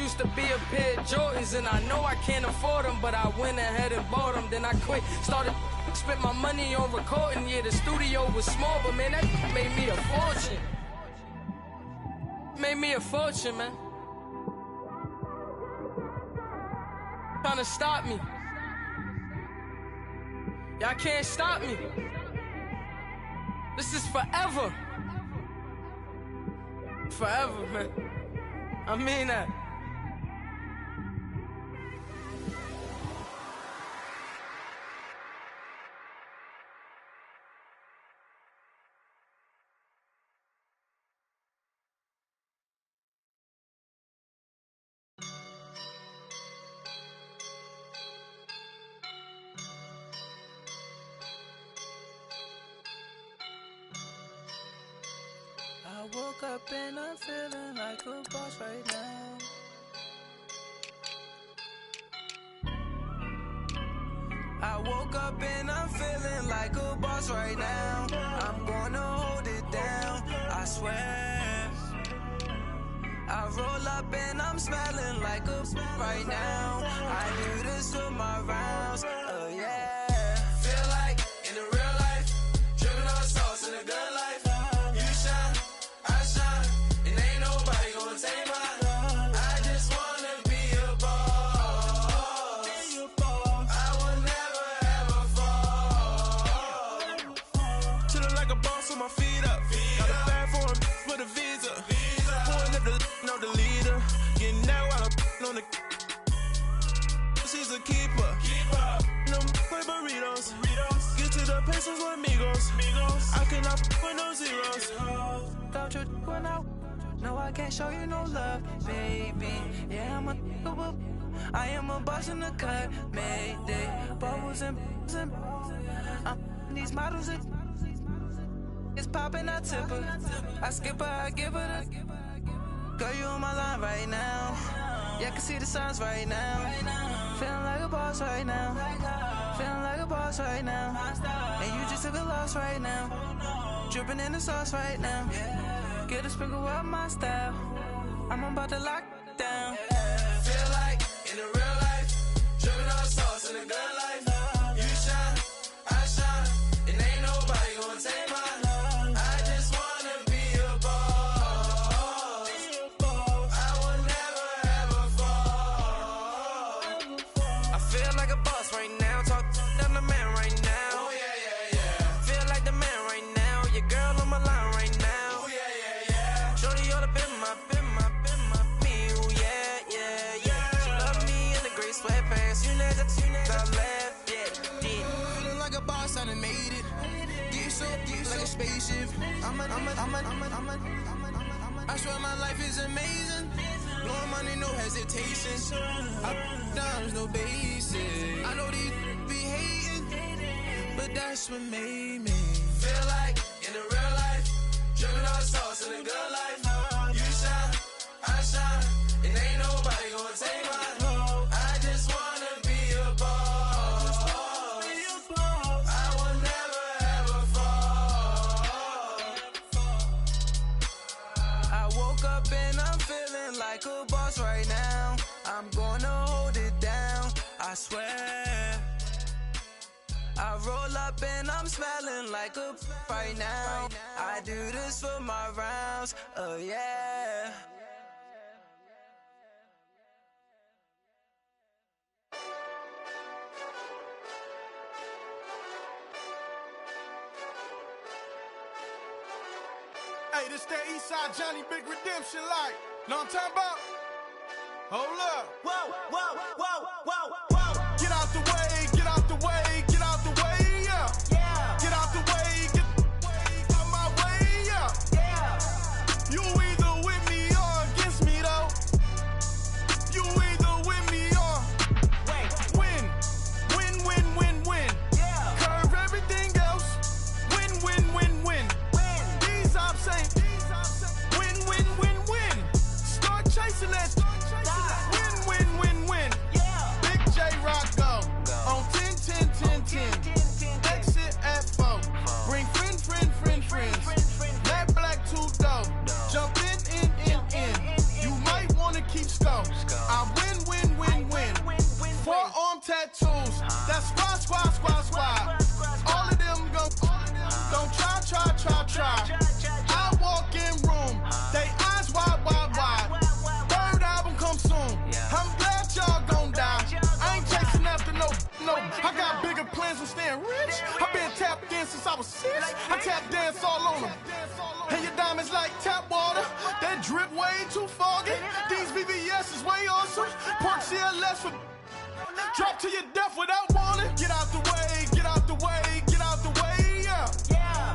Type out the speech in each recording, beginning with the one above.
used to be a pair of Jordans, and I know I can't afford them, but I went ahead and bought them. Then I quit, started spent my money on recording. Yeah, the studio was small, but man, that made me a fortune. Made me a fortune, man. Trying to stop me. Y'all can't stop me. This is forever. Forever, man. I mean that. I woke up and I'm feeling like a boss right now. I woke up and I'm feeling like a boss right now. I'm gonna hold it down, I swear. I roll up and I'm smelling like a right now. I do this for my rounds, oh yeah. Feel like in the real life, dripping on sauce in a good life. She's a keeper. No play burritos. Get to the pesos with amigos. I cannot with no zeros. Got your one out. No, I can't show you no love, baby. Yeah, I am a boss in the cut. Mayday. Bubbles and these models it's popping, I tip her. I skip her, I give her the. Girl, you on my line right now. Yeah, I can see the signs right now. Feeling like a boss right now. Feeling like a boss right now. And you just took a loss right now. Dripping in the sauce right now. Get a sprinkle up my style. I'm about to lock down. Feel like in the real life, dripping on sauce in a good life. You shine, I shine, and ain't nobody gonna take mine. Spaceship. I swear my life is amazing. Blowing money, no hesitation. Up, downs, no basic. I know these be hating, but that's what made me feel like in the real life, dripping on sauce in a good life. You shine, I shine, and ain't nobody gonna take mine. I just wanna be a boss. Like a boss right now, I'm gonna hold it down, I swear. I roll up and I'm smelling like a right now. I do this for my rounds, oh yeah. Hey, this that Eastside Johnny Big Redemption like. Know what I'm talking about? Hold up. Whoa, whoa, whoa, whoa, whoa. Get out the way, get out the way, get out the way, yeah. Yeah. Get out the way, get out my way, yeah. Yeah. You either with me or against me, though. You either with me or win. Win, win, win, win. Yeah. Curve everything else. Win, win, win, win. These ops ain't. Win, win, win, win. Start chasing that. Win, win, win, win. Yeah. Big J I win, win, win, win. Forearm tattoos. That's squad, squad, squad, squad. All of them don't try. I walk in room. They eyes wide, wide, wide. Third album come soon. I'm glad y'all gon' die. I ain't chasing after no. I got bigger plans than staying rich. I've been tapped in since I was 6. I tap dance all on them. And your diamonds like tap water. That drip way too foggy. These VVS is way awesome. Park CLS for drop to your death without warning. Get out the way, get out the way, get out the way, yeah.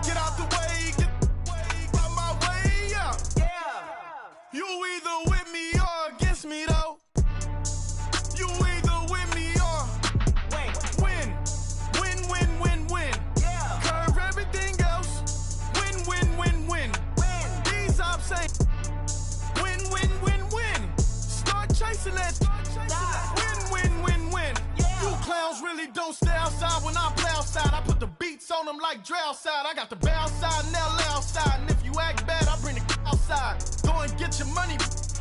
Get out the way, get out my way, yeah. You either with me or against me though. You either with me or win. Curve everything else. Win. These ops ain't win. Start chasing that. Win. You clowns really don't stay outside when I play outside. I put the beats on them like Dre outside. I got the bow side and LA outside. And if you act bad, I bring the outside. Go and get your money.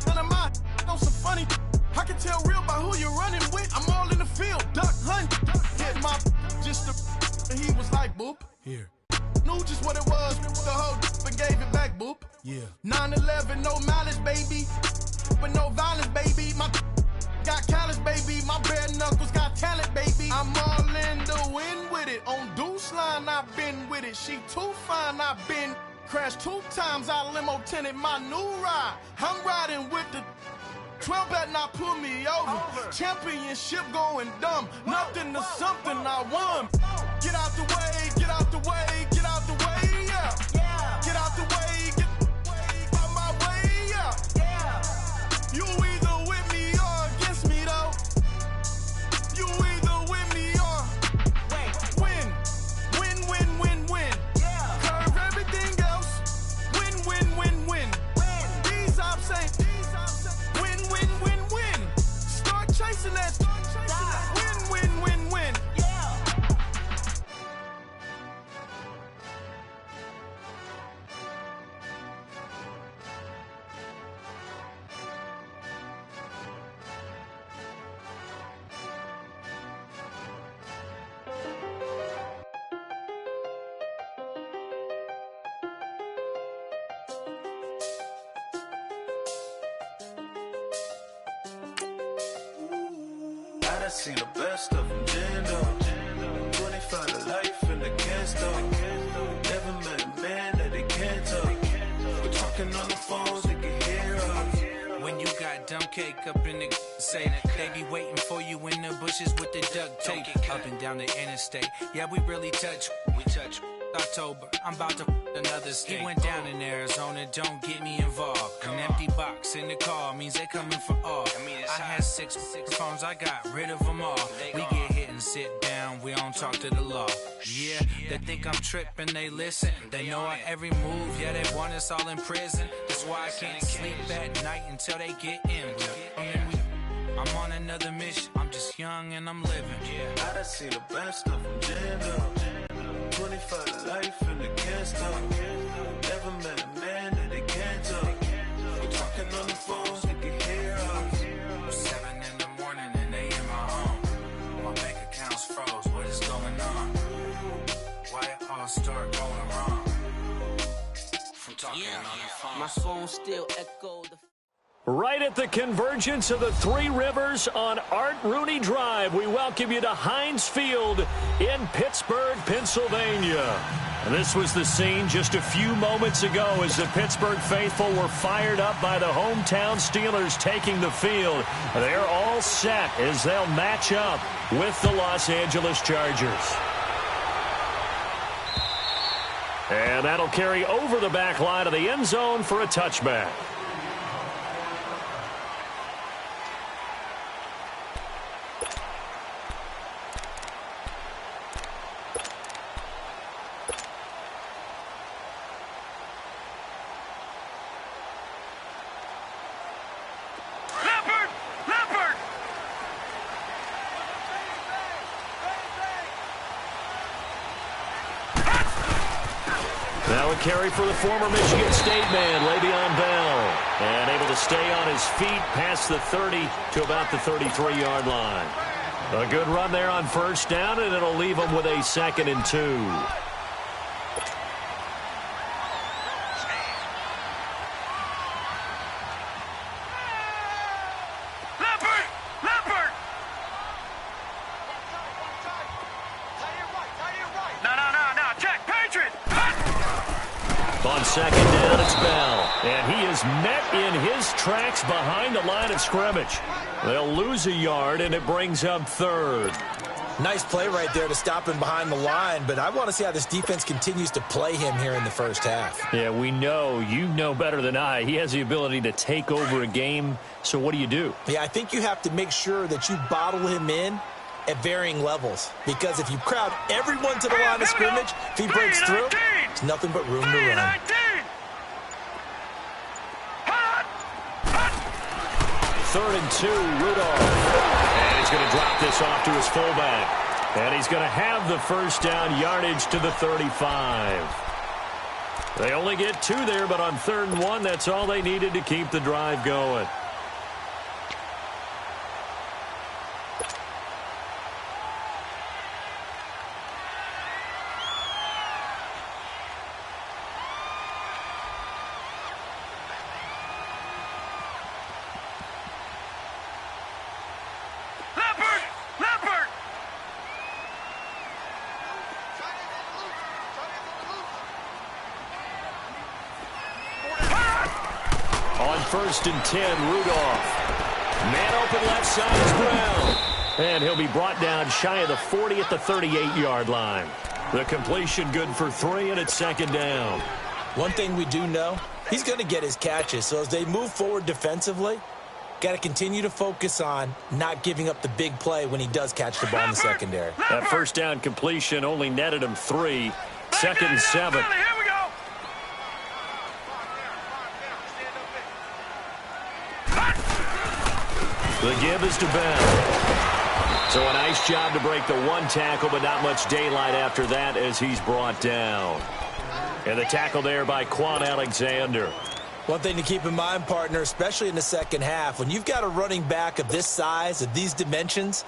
None of my know some funny. I can tell real by who you're running with. I'm all in the field. Duck hunt. Hit my just the. And he was like, boop. Here. Knew just what it was. The whole and gave it back, boop. Yeah. 9/11, no malice, baby. But no violence, baby. My got callous, baby. My bare knuckles got talent, baby. I'm all in the wind with it. On Deuce line, I've been with it. She too fine, I've been crashed 2 times. I limo tinted my new ride. I'm riding with the 12 better not pull me over. Championship going dumb. Nothing to something I won. Get out the way, get out the way, get out the way, yeah. Get out the way, get out my way, yeah. You either with me or against me though. You either with me or win. Curve everything else. Win. These ops ain't win. Start chasing that. Win. I seen the best of them, Jando. 25 to life in the can't stop. Never met a man that they can't talk. We're talking on the phones, they can hear us. When you got dumb cake up in the say, they be waiting for you in the bushes with the duct tape. Up and down the interstate, yeah, we really touch. We touch. October, I'm about to another state. He went down in Arizona, don't get me involved. An empty box in the car means they coming for all. I had 6 phones, I got rid of them all. We get hit and sit down, we don't talk to the law. Yeah, they think I'm tripping, they listen. They know our every move, yeah, they want us all in prison. That's why I can't sleep at night until they get in. I'm on another mission, I'm just young and I'm living. I done seen the best of them, Jando. 25 to life in the can't stop. Never met a man that they can't talk. We're talking on the phones, they can hear us. 7 in the morning and they in my home. My bank account's froze, what is going on? Why it all start going wrong? From talking on the phone. My phone still echoed. Right at the convergence of the Three Rivers on Art Rooney Drive, we welcome you to Heinz Field in Pittsburgh, Pennsylvania. And this was the scene just a few moments ago as the Pittsburgh faithful were fired up by the hometown Steelers taking the field. They're all set as they'll match up with the Los Angeles Chargers. And that'll carry over the back line of the end zone for a touchback. Now a carry for the former Michigan State man, Le'Veon Bell. And able to stay on his feet past the 30 to about the 33-yard line. A good run there on first down, and it'll leave him with a 2nd and 2. On 2nd down, it's Bell. And he is met in his tracks behind the line of scrimmage. They'll lose a yard, and it brings up 3rd. Nice play right there to stop him behind the line, but I want to see how this defense continues to play him here in the first half. Yeah, we know. You know better than I. He has the ability to take over a game, so what do? Yeah, I think you have to make sure that you bottle him in at varying levels, because if you crowd everyone to the line of scrimmage, if he breaks through, there's nothing but room to run. 3rd and 2, Rudolph. And he's going to drop this off to his fullback. And he's going to have the first down yardage to the 35. They only get 2 there, but on 3rd and 1, that's all they needed to keep the drive going. On 1st and 10, Rudolph. Man open left side is Brown. And he'll be brought down shy of the 40 at the 38-yard line. The completion good for 3, and it's 2nd down. One thing we do know, he's going to get his catches. So as they move forward defensively, got to continue to focus on not giving up the big play when he does catch the ball in the secondary. That first down completion only netted him 3. 2nd and 7. The give is to Bell. So a nice job to break the 1 tackle, but not much daylight after that as he's brought down. And the tackle there by Quan Alexander. One thing to keep in mind, partner, especially in the second half, when you've got a running back of this size, of these dimensions,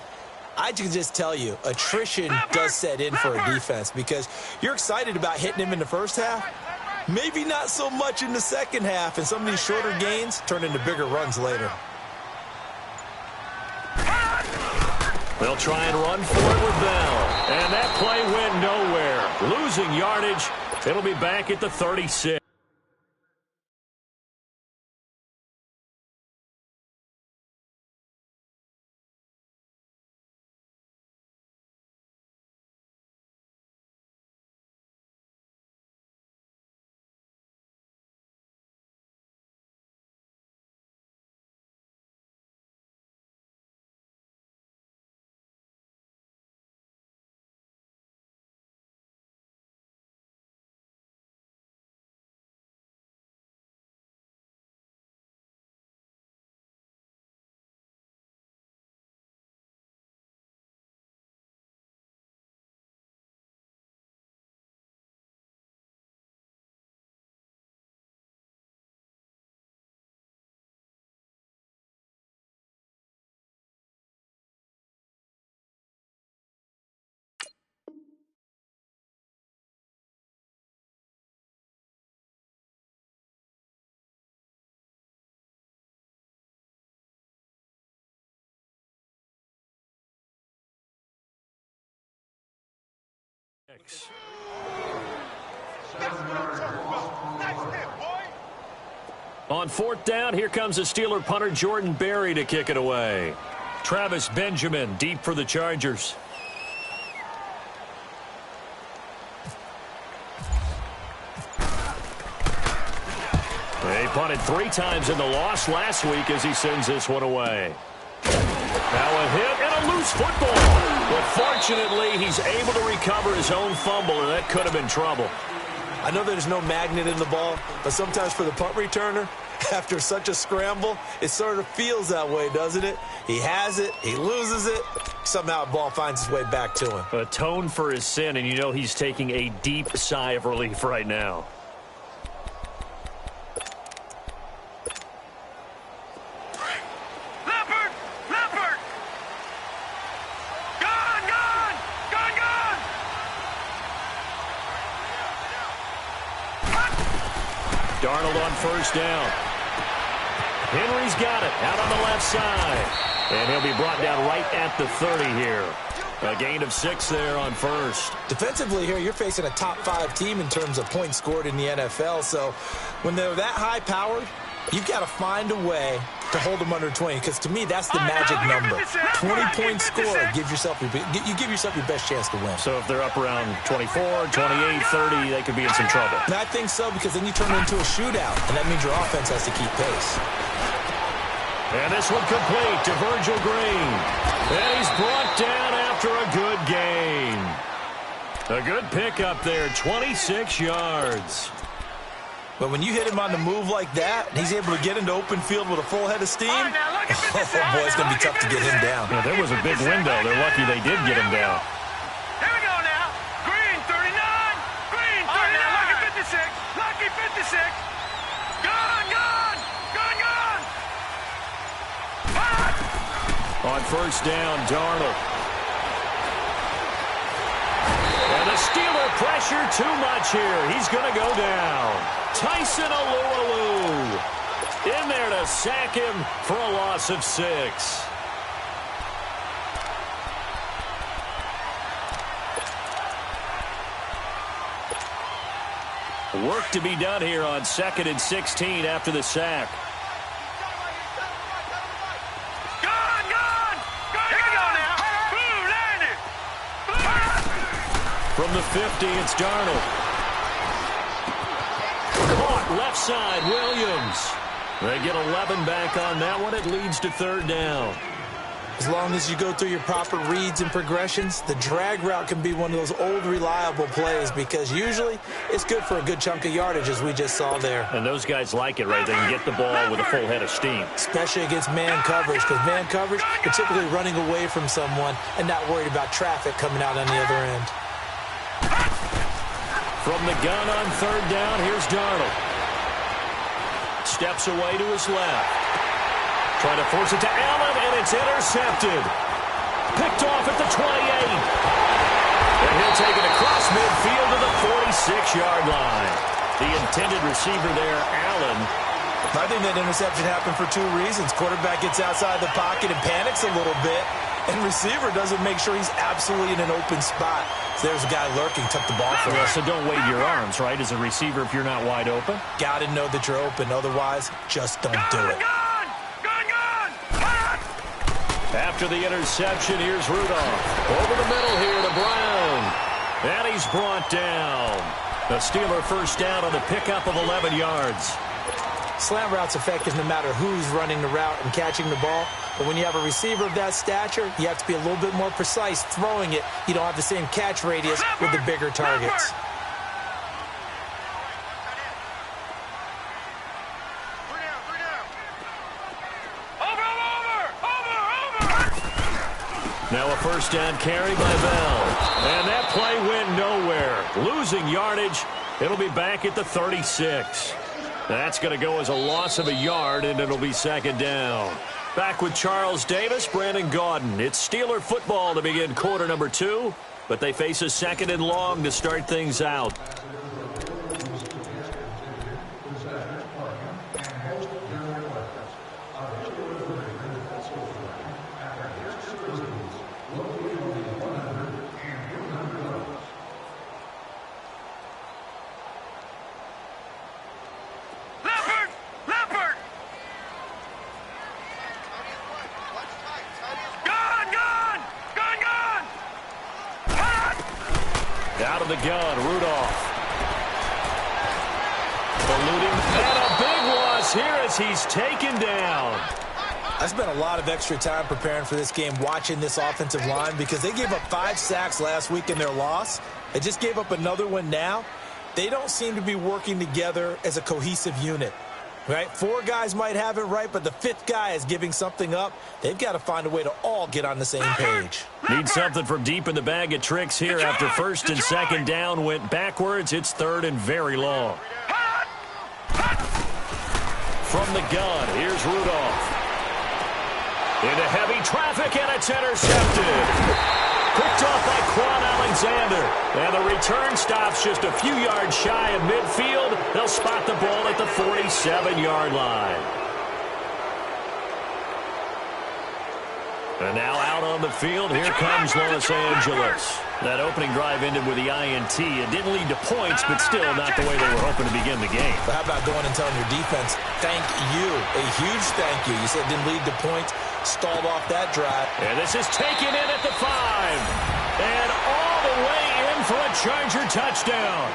I can just tell you, attrition does set in for a defense because you're excited about hitting him in the first half. Maybe not so much in the second half, and some of these shorter gains turn into bigger runs later. They'll try and run for it with Bell. And that play went nowhere. Losing yardage. It'll be back at the 36. On 4th down, here comes the Steeler punter Jordan Berry to kick it away. Travis Benjamin deep for the Chargers. They punted 3 times in the loss last week as he sends this one away. Now a hit and a loose football. But fortunately, he's able to recover his own fumble, or that could have been trouble. I know there's no magnet in the ball, but sometimes for the punt returner, after such a scramble, it sort of feels that way, doesn't it? He has it, he loses it, somehow the ball finds its way back to him. Atone for his sin, and you know he's taking a deep sigh of relief right now. Darnold on first down. Henry's got it out on the left side. And he'll be brought down right at the 30 here. A gain of 6 there on first. Defensively here, you're facing a top 5 team in terms of points scored in the NFL. So when they're that high-powered, you've got to find a way to hold them under 20, because to me, that's the magic number. 20-point score, you give yourself your best chance to win. So if they're up around 24, 28, 30, they could be in some trouble. And I think so, because then you turn it into a shootout, and that means your offense has to keep pace. And this one complete to Virgil Green. And he's brought down after a good gain. A good pickup there, 26 yards. But when you hit him on the move like that, and he's able to get into open field with a full head of steam, oh boy, it's going to be tough to get him down. Yeah, there was a big window. They're lucky they did get him down. Here we go now. Green, 39. Green, 39. Lucky 56. Lucky 56. Gone, gone. Gone, gone. On first down, Darnold. And the Steeler pressure too much here. He's going to go down. Tyson Alualu in there to sack him for a loss of 6. Work to be done here on 2nd and 16 after the sack. From the 50, it's Darnold. Caught left side, Williams. They get 11 back on that one. It leads to 3rd down. As long as you go through your proper reads and progressions, the drag route can be one of those old reliable plays, because usually it's good for a good chunk of yardage, as we just saw there. And those guys like it, right? They can get the ball with a full head of steam. Especially against man coverage, because man coverage, you're typically running away from someone and not worried about traffic coming out on the other end. From the gun on 3rd down, here's Darnold. Steps away to his left. Trying to force it to Allen, and it's intercepted. Picked off at the 28. And he'll take it across midfield to the 46-yard line. The intended receiver there, Allen. I think that interception happened for 2 reasons. Quarterback gets outside the pocket and panics a little bit, and receiver doesn't make sure he's absolutely in an open spot. So there's a guy lurking, took the ball from him. So don't wave your arms, right, as a receiver if you're not wide open? Got to know that you're open. Otherwise, just don't do it. After the interception, here's Rudolph. Over the middle here to Brown. And he's brought down. The Steeler first down on the pickup of 11 yards. Slant route's effective no matter who's running the route and catching the ball. But when you have a receiver of that stature, you have to be a little bit more precise throwing it. You don't have the same catch radius with the bigger targets. Now a first down carry by Bell. And that play went nowhere. Losing yardage. It'll be back at the 36. That's going to go as a loss of a yard, and it'll be 2nd down. Back with Charles Davis, Brandon Gaudin. It's Steeler football to begin quarter number 2, but they face a 2nd and long to start things out. Out of the gun, Rudolph. Eluding, and a big loss here as he's taken down. I spent a lot of extra time preparing for this game, watching this offensive line, because they gave up 5 sacks last week in their loss. They just gave up another one now. They don't seem to be working together as a cohesive unit. Right? 4 guys might have it right, but the 5th guy is giving something up. They've got to find a way to all get on the same page. Need something from deep in the bag of tricks here after 1st and 2nd down went backwards. It's 3rd and very long. From the gun, here's Rudolph. Into heavy traffic, and it's intercepted. Picked off by Quan Alexander. And the return stops just a few yards shy of midfield. They'll spot the ball at the 47-yard line. And now out on the field, here comes Los Angeles. That opening drive ended with the INT. It didn't lead to points, but still not the way they were hoping to begin the game. But how about going and telling your defense, thank you, a huge thank you. You said it didn't lead to points, stalled off that drive. And this is taken in at the 5. And all the way in for a Charger touchdown.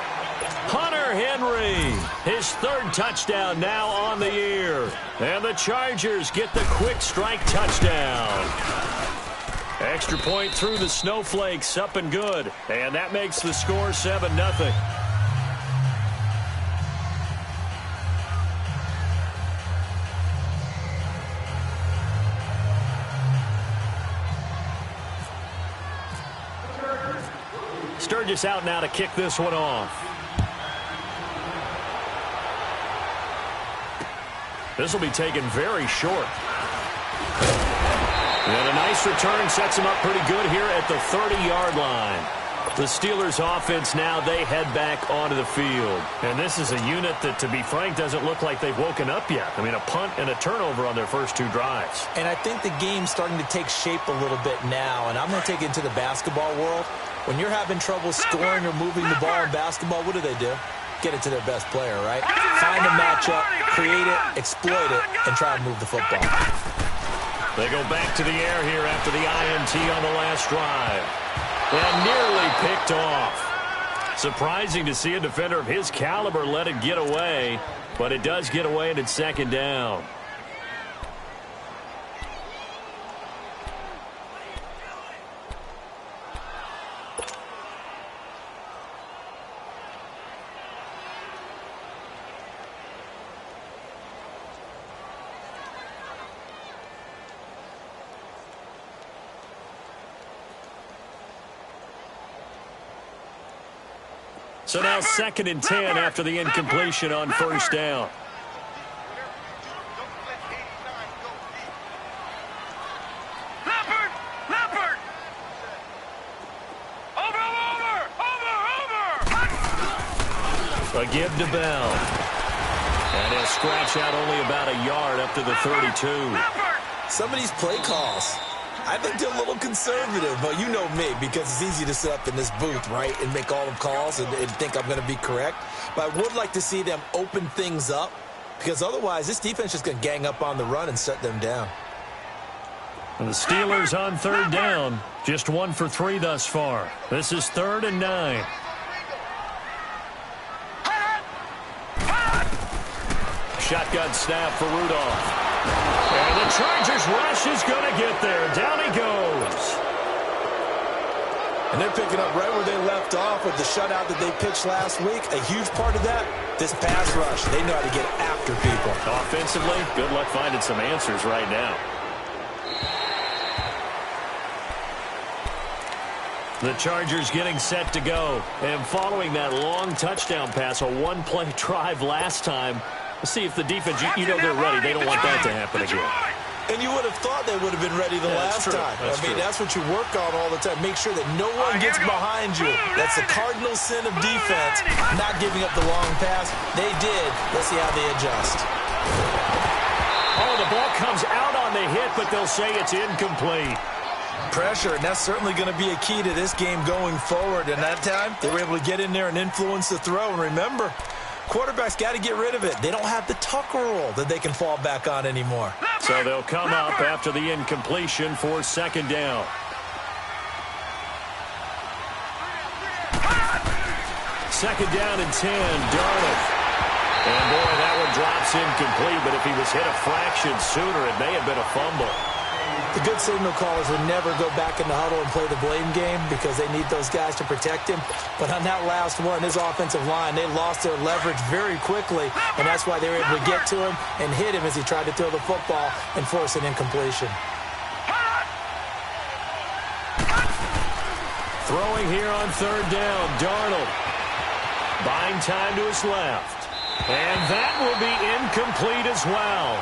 Hunter Henry, his 3rd touchdown now on the year. And the Chargers get the quick strike touchdown. Extra point through the snowflakes, up and good. And that makes the score 7-0. Sturgis out now to kick this one off. This will be taken very short. And a nice return sets him up pretty good here at the 30-yard line. The Steelers offense now, they head back onto the field. And this is a unit that, to be frank, doesn't look like they've woken up yet. I mean, a punt and a turnover on their first 2 drives. And I think the game's starting to take shape a little bit now. And I'm going to take it into the basketball world. When you're having trouble scoring or moving the ball in basketball, what do? Get it to their best player, right? Find a matchup, create it, exploit it, and try and move the football. They go back to the air here after the INT on the last drive. And nearly picked off. Surprising to see a defender of his caliber let it get away, but it does get away and it's 2nd down. So now 2nd and 10 after the incompletion on 1st down. Leopard! Over! A give to Bell. And he'll scratch out only about a yard up to the 32. Some of these play calls, I think they're a little conservative, but you know me, because it's easy to sit up in this booth, right, and make all the calls and think I'm going to be correct. But I would like to see them open things up, because otherwise this defense is just going to gang up on the run and shut them down. And the Steelers on 3rd down, just 1 for 3 thus far. This is 3rd and 9. Shotgun snap for Rudolph. And the Chargers rush is going to get there. Down he goes. And they're picking up right where they left off with the shutout that they pitched last week. A huge part of that, this pass rush. They know how to get after people. Offensively, good luck finding some answers right now. The Chargers getting set to go. And following that long touchdown pass, a 1-play drive last time, let's see if the defense, you know they're ready. They don't want that to happen again. And you would have thought they would have been ready the last time. That's what you work on all the time. Make sure that no one gets behind you. That's the cardinal sin of defense, not giving up the long pass. They did. Let's see how they adjust. Oh, the ball comes out on the hit, but they'll say it's incomplete. Pressure, and that's certainly going to be a key to this game going forward. And that time, they were able to get in there and influence the throw. And remember, quarterbacks got to get rid of it. They don't have the Tucker rule that they can fall back on anymore. So they'll come up after the incompletion for 2nd down. Second down and 10, Darnold. And boy, that one drops incomplete, but if he was hit a fraction sooner, it may have been a fumble. The good signal callers would never go back in the huddle and play the blame game because they need those guys to protect him. But on that last one, his offensive line, they lost their leverage very quickly, and that's why they were able to get to him and hit him as he tried to throw the football and force an incompletion. Throwing here on 3rd down, Darnold. Buying time to his left. And that will be incomplete as well.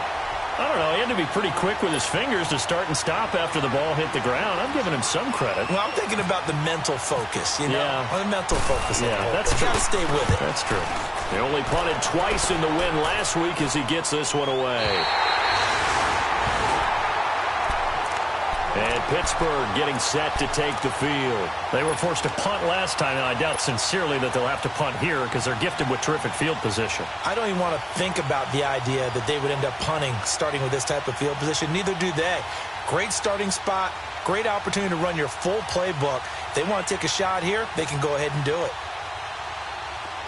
I don't know. He had to be pretty quick with his fingers to start and stop after the ball hit the ground. I'm giving him some credit. Well, I'm thinking about the mental focus, you know? Yeah. The mental focus. Yeah, that's true. Got to stay with it. That's true. They only punted twice in the win last week as he gets this one away. And Pittsburgh getting set to take the field. They were forced to punt last time, and I doubt sincerely that they'll have to punt here because they're gifted with terrific field position. I don't even want to think about the idea that they would end up punting starting with this type of field position. Neither do they. Great starting spot, great opportunity to run your full playbook. If they want to take a shot here, they can go ahead and do it.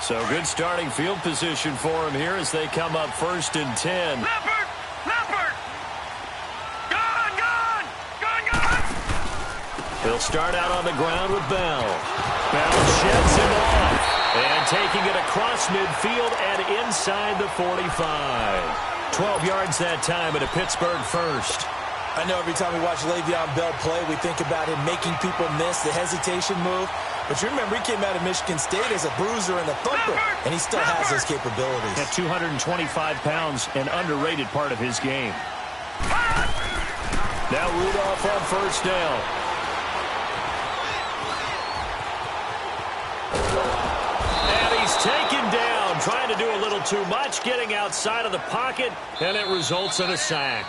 So good starting field position for him here as they come up 1st and 10. Leopard! Leopard! He'll start out on the ground with Bell. Bell sheds him off. And taking it across midfield and inside the 45. 12 yards that time and a Pittsburgh first. I know every time we watch Le'Veon Bell play, we think about him making people miss the hesitation move. But you remember, he came out of Michigan State as a bruiser and a thumper, and he still has those capabilities. At 225 pounds, an underrated part of his game. Now Rudolph on first down. Taken down, trying to do a little too much, getting outside of the pocket, and it results in a sack.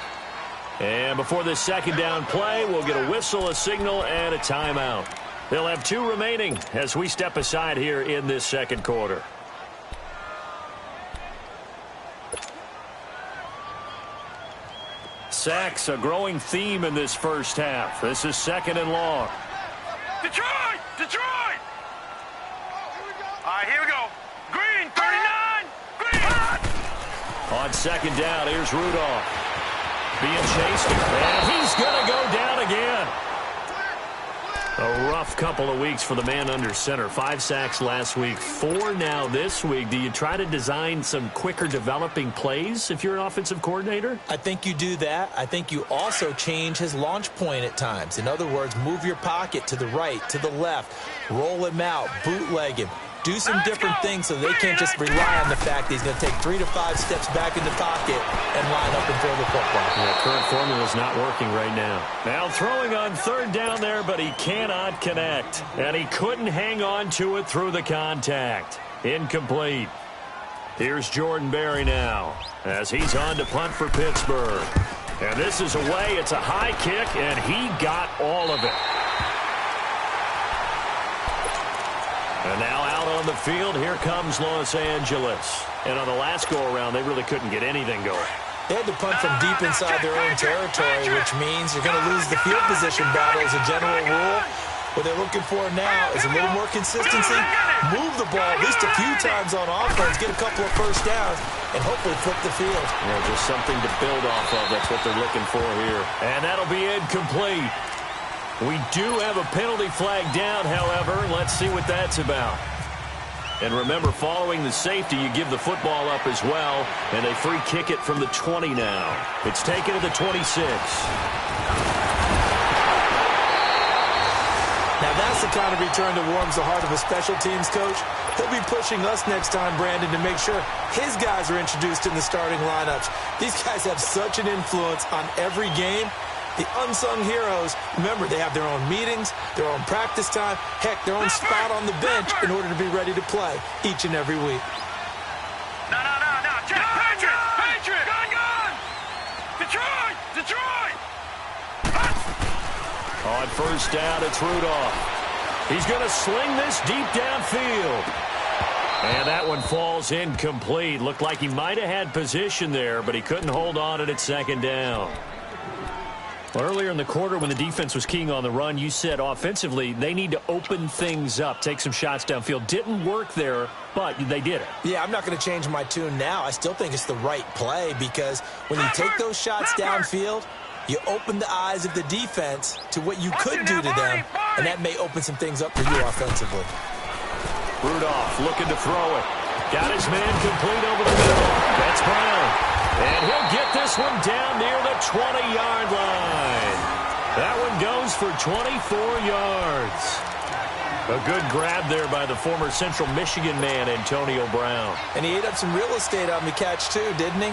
And before this second down play, we'll get a whistle, a signal, and a timeout. They'll have 2 remaining as we step aside here in this second quarter. Sacks, a growing theme in this first half. This is 2nd and long. Detroit! Detroit! All right, here we go. Green, 39. Green. On second down, here's Rudolph. Being chased, and he's going to go down again. A rough couple of weeks for the man under center. 5 sacks last week, 4 now this week. Do you try to design some quicker developing plays if you're an offensive coordinator? I think you do that. I think you also change his launch point at times. In other words, move your pocket to the right, to the left, roll him out, bootleg him. Do some different things so they can't just rely on the fact that he's going to take 3 to 5 steps back in the pocket and line up and throw the football. Yeah, current formula is not working right now. Now throwing on 3rd down there, but he cannot connect. And he couldn't hang on to it through the contact. Incomplete. Here's Jordan Berry now as he's on to punt for Pittsburgh. And this is away. It's a high kick, and he got all of it. And now out on the field, here comes Los Angeles. And on the last go-around, they really couldn't get anything going. They had to punt from deep inside their own territory, which means you're going to lose the field position battle as a general rule. What they're looking for now is a little more consistency, move the ball at least a few times on offense, get a couple of first downs, and hopefully flip the field. Yeah, just something to build off of. That's what they're looking for here. And that'll be incomplete. We do have a penalty flag down, however. Let's see what that's about. And remember, following the safety, you give the football up as well, and they free kick it from the 20 now. It's taken to the 26. Now that's the kind of return that warms the heart of a special teams coach. He'll be pushing us next time, Brandon, to make sure his guys are introduced in the starting lineups. These guys have such an influence on every game. The unsung heroes, remember, they have their own meetings, their own practice time, heck, their own spot on the bench in order to be ready to play each and every week. No. Patriot! Gun! Detroit! Detroit! On first down, it's Rudolph. He's going to sling this deep downfield. And that one falls incomplete. Looked like he might have had position there, but he couldn't hold on at 2nd down. Well, earlier in the quarter when the defense was keying on the run, you said offensively they need to open things up, take some shots downfield. Didn't work there, but they did it. Yeah, I'm not going to change my tune now. I still think it's the right play because when you take those shots downfield, you open the eyes of the defense to what you could do to them, and that may open some things up for you offensively. Rudolph looking to throw it. Got his man complete over the middle. That's Brown. And he'll get this one down near the 20-yard line. That one goes for 24 yards. A good grab there by the former Central Michigan man, Antonio Brown. And he ate up some real estate on the catch, too, didn't he?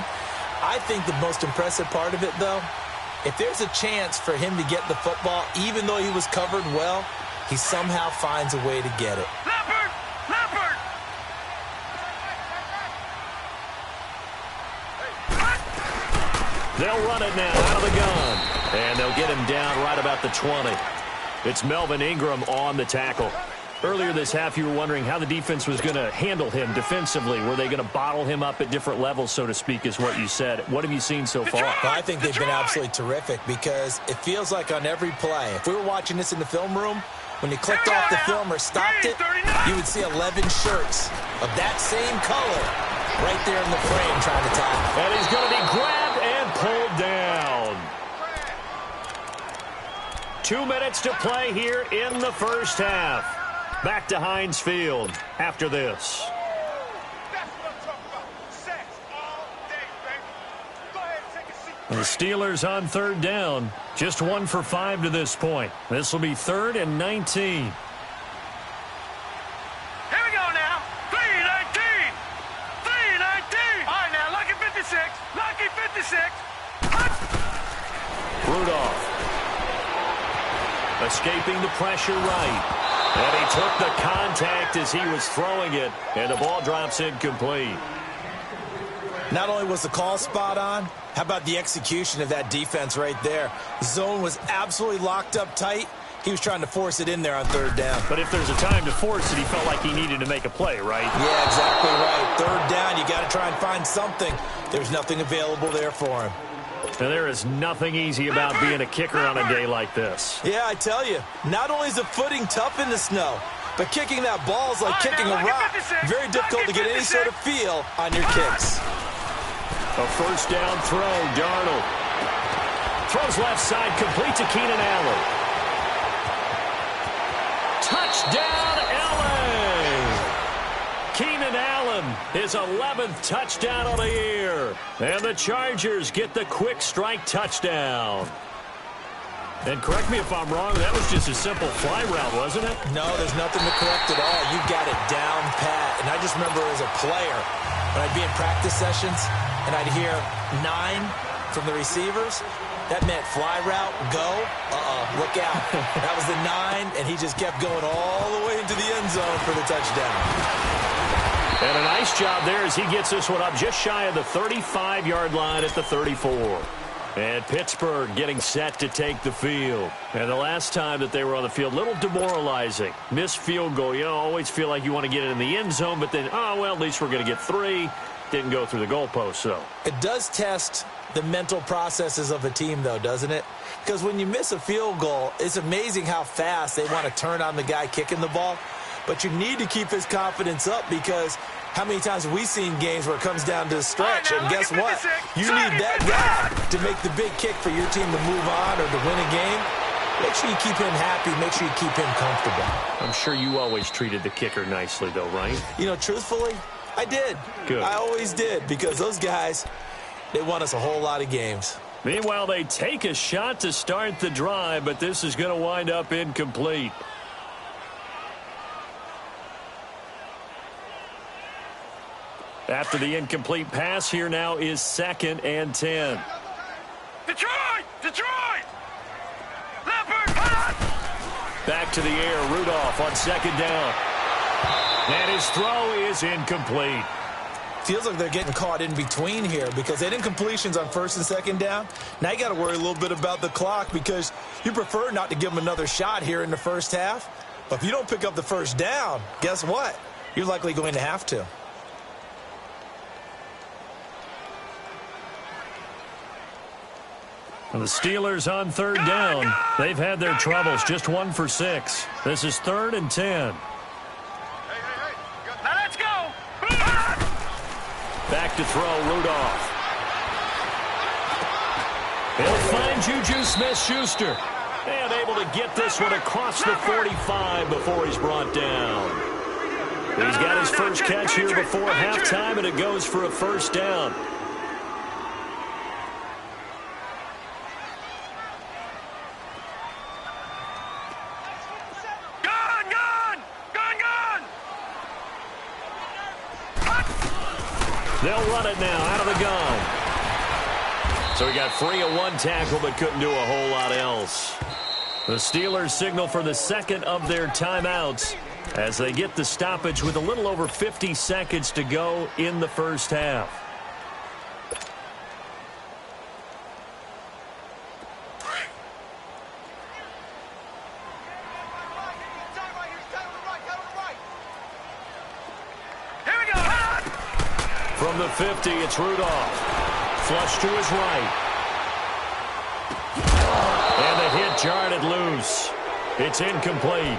I think the most impressive part of it, though, if there's a chance for him to get the football, even though he was covered well, he somehow finds a way to get it. Leopard! Leopard! They'll run it now out of the gun. And they'll get him down right about the 20. It's Melvin Ingram on the tackle. Earlier this half, you were wondering how the defense was going to handle him defensively. Were they going to bottle him up at different levels, so to speak, is what you said. What have you seen so far? Well, I think they've been absolutely terrific because it feels like on every play, if we were watching this in the film room, when you clicked off the film or stopped it, you would see 11 shirts of that same color right there in the frame trying to tackle. And he's going to be grabbed and pulled down. 2 minutes to play here in the first half. Back to Heinz Field after this. The Steelers on third down. Just 1 for 5 to this point. This will be 3rd and 19. Here we go now. 3-19. 3-19. All right, now, lucky 56. Lucky 56. Rudolph. Escaping the pressure right. And he took the contact as he was throwing it. And the ball drops incomplete. Not only was the call spot on, how about the execution of that defense right there? The zone was absolutely locked up tight. He was trying to force it in there on third down. But if there's a time to force it, he felt like he needed to make a play, right? Yeah, exactly right. Third down, you got to try and find something. There's nothing available there for him. And there is nothing easy about being a kicker on a day like this. Yeah, I tell you, not only is the footing tough in the snow, but kicking that ball is like kicking a rock. Very difficult to get any sort of feel on your kicks. A first down throw, Darnold. Throws left side, complete to Keenan Allen. Touchdown, LA! Keenan Allen, his 11th touchdown of the year. And the Chargers get the quick strike touchdown. And correct me if I'm wrong, that was just a simple fly route, wasn't it? No, there's nothing to correct at all. You got it down pat. And I just remember as a player, when I'd be in practice sessions, and I'd hear 9 from the receivers, that meant fly route, go, look out. That was the 9, and he just kept going all the way into the end zone for the touchdown. And a nice job there as he gets this one up just shy of the 35-yard line at the 34. And Pittsburgh getting set to take the field. And the last time that they were on the field, a little demoralizing. Missed field goal. You know, always feel like you want to get it in the end zone, but then, oh, well, at least we're going to get 3. Didn't go through the goalpost, though. It does test the mental processes of a team, though, doesn't it? Because when you miss a field goal, it's amazing how fast they want to turn on the guy kicking the ball. But you need to keep his confidence up because how many times have we seen games where it comes down to the stretch? And guess what? You need that guy to make the big kick for your team to move on or to win a game. Make sure you keep him happy. Make sure you keep him comfortable. I'm sure you always treated the kicker nicely, though, right? You know, truthfully, I did. Good. I always did because those guys, they won us a whole lot of games. Meanwhile, they take a shot to start the drive, but this is going to wind up incomplete. After the incomplete pass, here now is 2nd and 10. Detroit! Detroit! Leopard, hot! Back to the air, Rudolph on 2nd down. And his throw is incomplete. Feels like they're getting caught in between here because they had incompletions on 1st and 2nd down. Now you got to worry a little bit about the clock because you prefer not to give them another shot here in the first half. But if you don't pick up the first down, guess what? You're likely going to have to. And the Steelers on 3rd down. They've had their troubles, just 1 for 6. This is 3rd and 10. Now let's go! Back to throw, Rudolph. He'll find Juju Smith-Schuster. And able to get this one across the 45 before he's brought down. He's got his first catch here before halftime, and it goes for a first down. They'll run it now out of the gun. So he got free of one tackle but couldn't do a whole lot else. The Steelers signal for the second of their timeouts as they get the stoppage with a little over 50 seconds to go in the first half. From the 50, it's Rudolph. Flush to his right. And the hit jarred it loose. It's incomplete.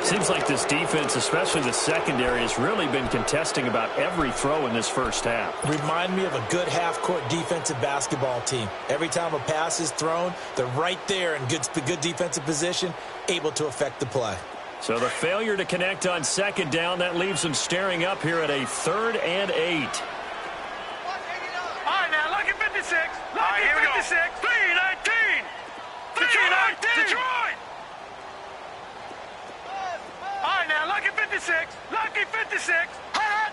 Seems like this defense, especially the secondary, has really been contesting about every throw in this first half. Remind me of a good half-court defensive basketball team. Every time a pass is thrown, they're right there in good defensive position, able to affect the play. So the failure to connect on second down, that leaves them staring up here at a 3rd and 8. All right, now, lucky 56. Lucky 56. 319. 319. Detroit. All right, now, lucky 56. Lucky 56. Hot.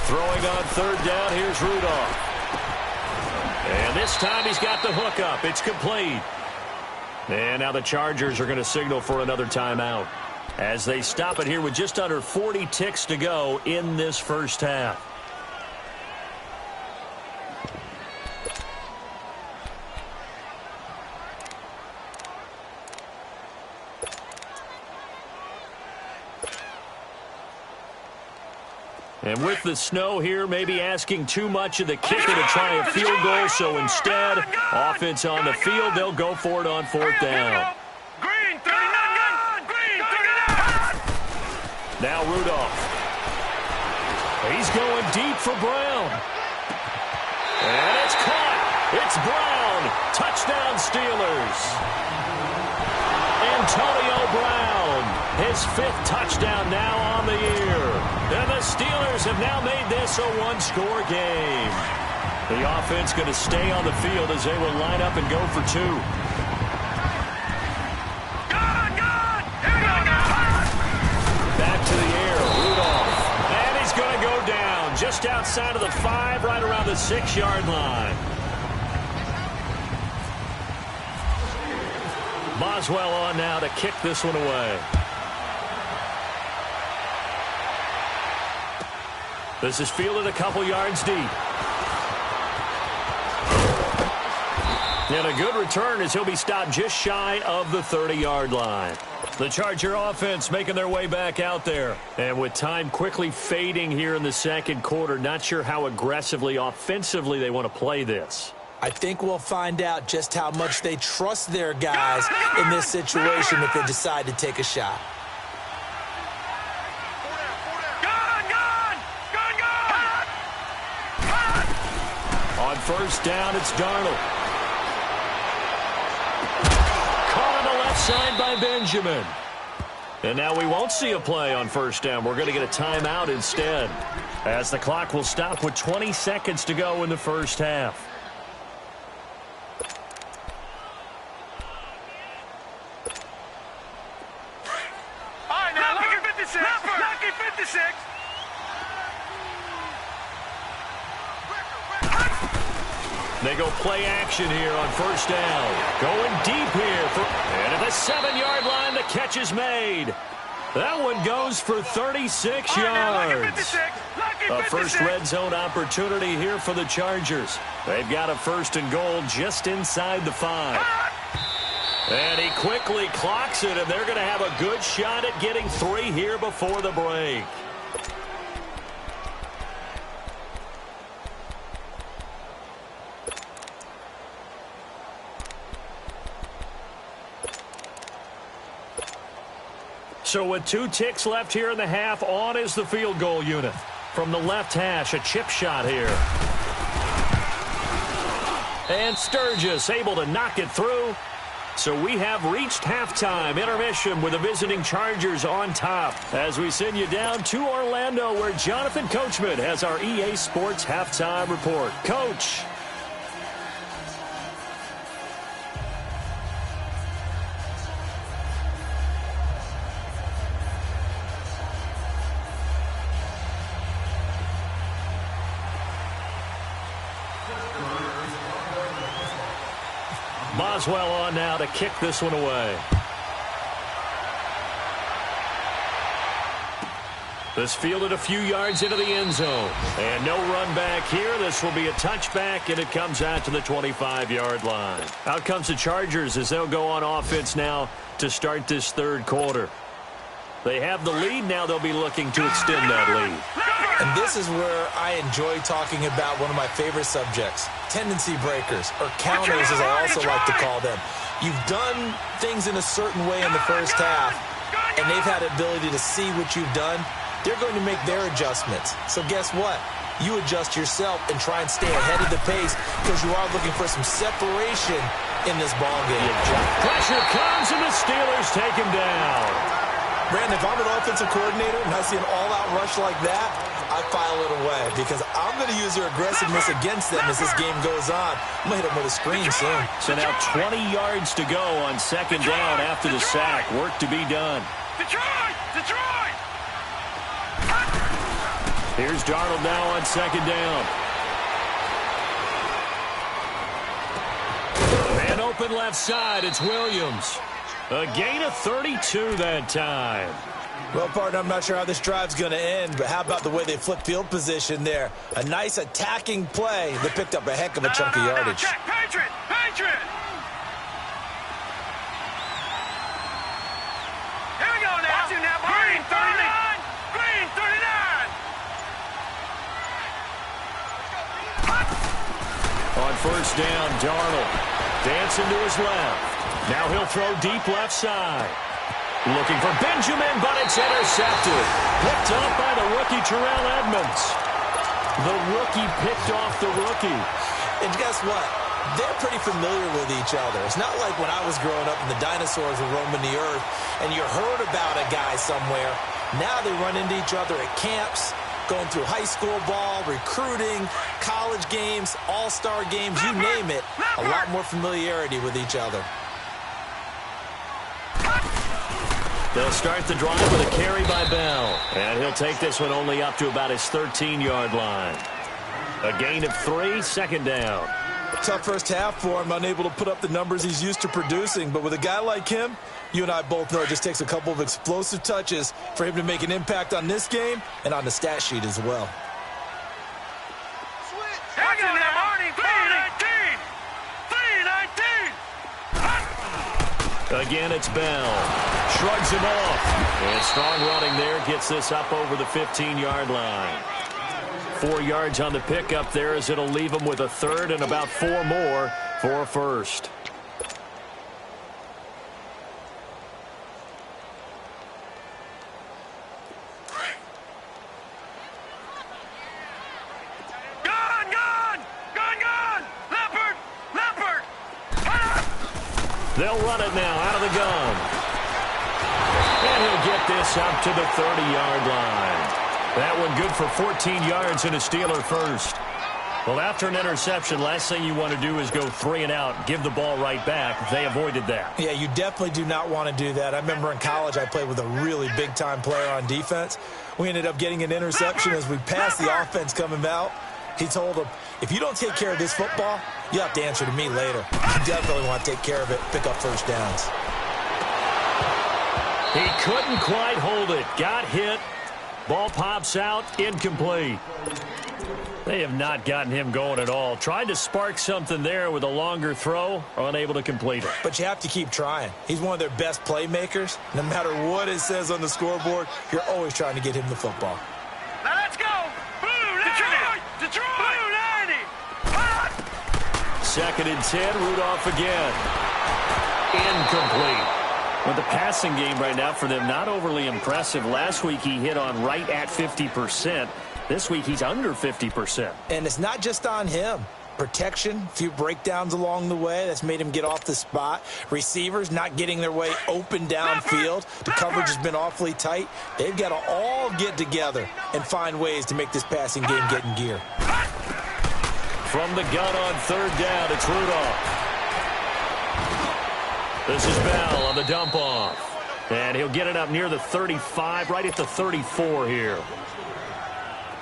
Throwing on 3rd down, here's Rudolph. And this time he's got the hook up. It's complete. And now the Chargers are going to signal for another timeout as they stop it here with just under 40 ticks to go in this first half. And with the snow here, maybe asking too much of the kicker to try a field goal. So instead, offense on the field, they'll go for it on 4th down. Green 39. Green 39. Now Rudolph. He's going deep for Brown. And it's caught. It's Brown. Touchdown Steelers. Antonio Brown, his 5th touchdown now on the year. And the Steelers have now made this a one-score game. The offense going to stay on the field as they will line up and go for 2. Back to the air, Rudolph. And he's going to go down just outside of the 5, right around the 6-yard line. Boswell on now to kick this one away. This is fielded a couple yards deep. And a good return as he'll be stopped just shy of the 30-yard line. The Charger offense making their way back out there. And with time quickly fading here in the second quarter, not sure how aggressively, offensively they want to play this. I think we'll find out just how much they trust their guys in this situation if they decide to take a shot. On 1st down, it's Darnold. Caught on the left side by Benjamin. And now we won't see a play on 1st down. We're going to get a timeout instead, as the clock will stop with 20 seconds to go in the first half. Lucky 56. They go play action here on 1st down. Going deep here. And at the 7-yard line, the catch is made. That one goes for 36 yards. A first red zone opportunity here for the Chargers. They've got a 1st and goal just inside the 5. And he quickly clocks it, and they're going to have a good shot at getting 3 here before the break. So with 2 ticks left here in the half, on is the field goal unit. From the left hash, a chip shot here. And Sturgis able to knock it through. So we have reached halftime intermission with the visiting Chargers on top as we send you down to Orlando where Jonathan Coachman has our EA Sports halftime report. Coach. Boswell on now to kick this one away. This fielded a few yards into the end zone. And no run back here. This will be a touchback, and it comes out to the 25-yard line. Out comes the Chargers as they'll go on offense now to start this third quarter. They have the lead. Now they'll be looking to extend that lead. And this is where I enjoy talking about one of my favorite subjects, tendency breakers, or counters as I also like to call them. You've done things in a certain way in the first half, and they've had the ability to see what you've done. They're going to make their adjustments. So guess what? You adjust yourself and try and stay ahead of the pace because you are looking for some separation in this ball game. Pressure comes, and the Steelers take him down. Brandon, if I'm an offensive coordinator and I see an all-out rush like that, I file it away because I'm going to use their aggressiveness against them as this game goes on. I'm going to hit them with a screen soon. So now 20 yards to go on second down after the sack. Work to be done. Detroit! Here's Darnold now on second down. Man open left side. It's Williams. A gain of 32 that time. Well, partner, I'm not sure how this drive's going to end, but how about the way they flip field position there? A nice attacking play that picked up a heck of a chunk of yardage. Check. Patriot! Here we go now. Green 39! Green 39! On first down, Darnold dancing to his left. Now he'll throw deep left side. Looking for Benjamin, but it's intercepted. Picked off by the rookie Terrell Edmonds. The rookie picked off the rookie. And guess what? They're pretty familiar with each other. It's not like when I was growing up and the dinosaurs were roaming the earth and you heard about a guy somewhere. Now they run into each other at camps, going through high school ball, recruiting, college games, all-star games, you name it. A lot more familiarity with each other. They'll start the drive with a carry by Bell. And he'll take this one only up to about his 13-yard line. A gain of 3, second down. Tough first half for him, unable to put up the numbers he's used to producing. But with a guy like him, you and I both know it just takes a couple of explosive touches for him to make an impact on this game and on the stat sheet as well. Again, it's Bell. Shrugs him off. And strong running there gets this up over the 15-yard line. 4 yards on the pickup there as it'll leave him with a third and about 4 more for a first. They'll run it now out of the gun. And he'll get this up to the 30-yard line. That one good for 14 yards and a Steeler first. Well, after an interception, last thing you want to do is go 3 and out, give the ball right back. They avoided that. Yeah, you definitely do not want to do that. I remember in college I played with a really big-time player on defense. We ended up getting an interception as we passed the offense coming out. He told him, if you don't take care of this football, you have to answer to me later. You definitely want to take care of it, pick up first downs. He couldn't quite hold it. Got hit. Ball pops out. Incomplete. They have not gotten him going at all. Tried to spark something there with a longer throw. Unable to complete it. But you have to keep trying. He's one of their best playmakers. No matter what it says on the scoreboard, you're always trying to get him the football. Now let's go. Detroit! Blue 90! Second and 10. Rudolph again. Incomplete. With the passing game right now for them, not overly impressive. Last week he hit on right at 50%. This week he's under 50%. And it's not just on him. Protection, a few breakdowns along the way. That's made him get off the spot. Receivers not getting their way open downfield. The coverage has been awfully tight. They've got to all get together and find ways to make this passing game get in gear. From the gun on third down, it's Rudolph. This is Bell on the dump off. And he'll get it up near the 35, right at the 34 here.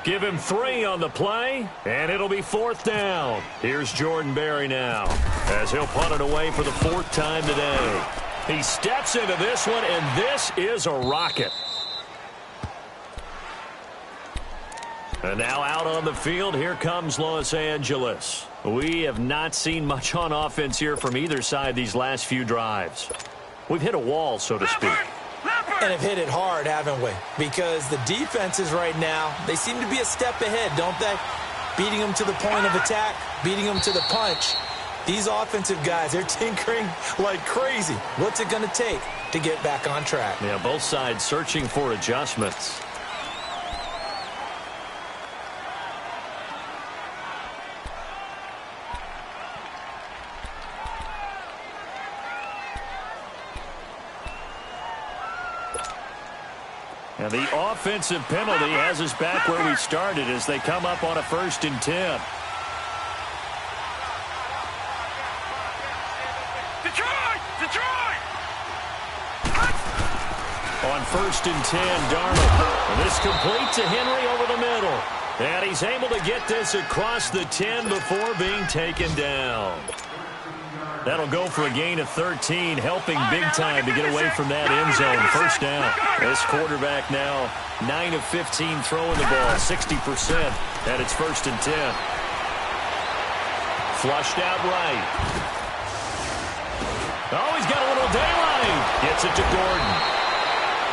Give him 3 on the play, and it'll be 4th down. Here's Jordan Berry now, as he'll punt it away for the 4th time today. He steps into this one, and this is a rocket. And now out on the field, here comes Los Angeles. We have not seen much on offense here from either side these last few drives. We've hit a wall, so to speak. And have hit it hard, haven't we? Because the defenses right now, they seem to be a step ahead, don't they? Beating them to the point of attack, beating them to the punch. These offensive guys, they're tinkering like crazy. What's it going to take to get back on track? Yeah, both sides searching for adjustments. And the offensive penalty has us back where we started as they come up on a 1st and 10. Detroit! On 1st and 10, Darnold. And this complete to Henry over the middle. And he's able to get this across the 10 before being taken down. That'll go for a gain of 13, helping big time to get away from that end zone. 1st down. This quarterback now 9 of 15 throwing the ball, 60% at its 1st and 10. Flushed out right. Oh, he's got a little daylight. Gets it to Gordon.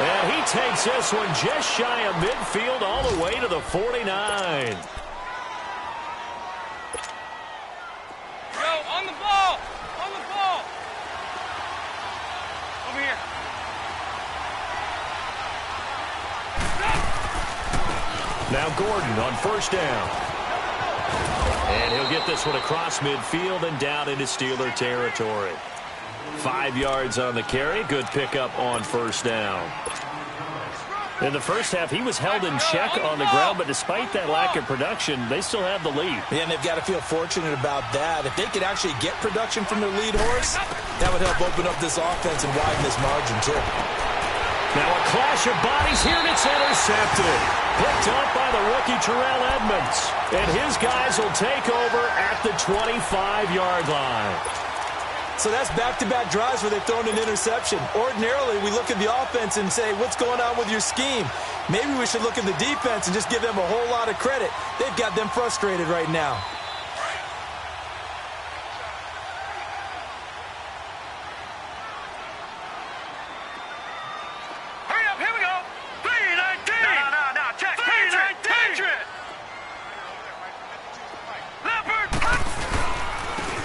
And he takes this one just shy of midfield all the way to the 49. Now Gordon on 1st down. And he'll get this one across midfield and down into Steeler territory. 5 yards on the carry. Good pickup on 1st down. In the first half, he was held in check on the ground, but despite that lack of production, they still have the lead. Yeah, and they've got to feel fortunate about that. If they could actually get production from their lead horse, that would help open up this offense and widen this margin, too. Now a clash of bodies here, and it's intercepted. Picked up by the rookie Terrell Edmonds. And his guys will take over at the 25-yard line. So that's back-to-back drives where they've thrown an interception. Ordinarily, we look at the offense and say, what's going on with your scheme? Maybe we should look at the defense and just give them a whole lot of credit. They've got them frustrated right now.